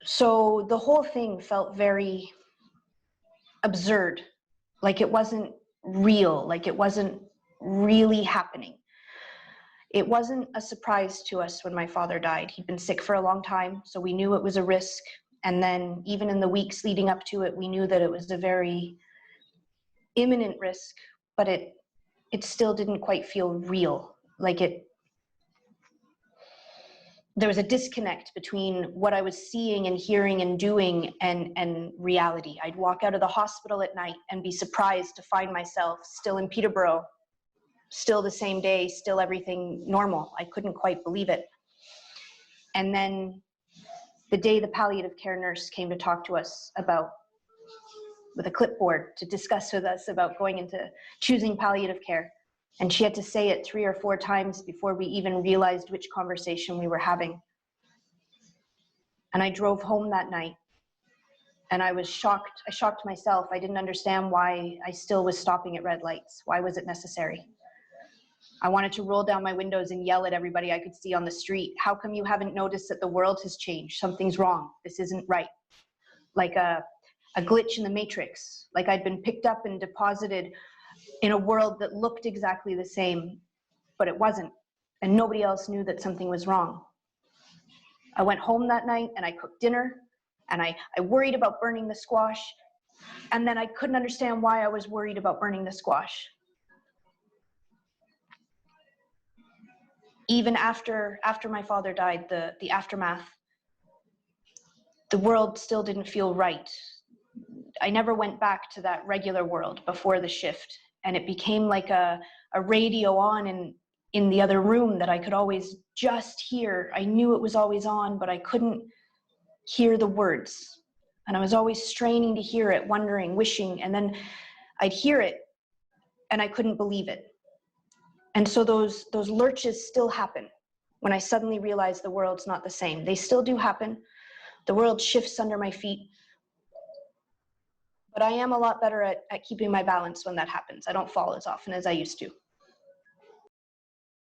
So the whole thing felt very absurd, like it wasn't real, like it wasn't really happening. It wasn't a surprise to us when my father died. He'd been sick for a long time, so we knew it was a risk. And then even in the weeks leading up to it, we knew that it was a very imminent risk, but it still didn't quite feel real. Like there was a disconnect between what I was seeing and hearing and doing and reality. I'd walk out of the hospital at night and be surprised to find myself still in Peterborough, still the same day, still everything normal. I couldn't quite believe it. And then the day the palliative care nurse came to talk to us with a clipboard to discuss with us about going into choosing palliative care. And she had to say it 3 or 4 times before we even realized which conversation we were having. And I drove home that night and I was shocked. I shocked myself. I didn't understand why I still was stopping at red lights. Why was it necessary? I wanted to roll down my windows and yell at everybody I could see on the street. How come you haven't noticed that the world has changed? Something's wrong. This isn't right. Like a glitch in the matrix. Like I'd been picked up and deposited in a world that looked exactly the same, but it wasn't. And nobody else knew that something was wrong. I went home that night and I cooked dinner and I worried about burning the squash. And then I couldn't understand why I was worried about burning the squash. Even after my father died, the aftermath, the world still didn't feel right. I never went back to that regular world before the shift. And it became like a radio on in the other room that I could always just hear. I knew it was always on, but I couldn't hear the words. And I was always straining to hear it, wondering, wishing, and then I'd hear it and I couldn't believe it. And so those lurches still happen when I suddenly realize the world's not the same. They still do happen. The world shifts under my feet. But I am a lot better at keeping my balance when that happens. I don't fall as often as I used to.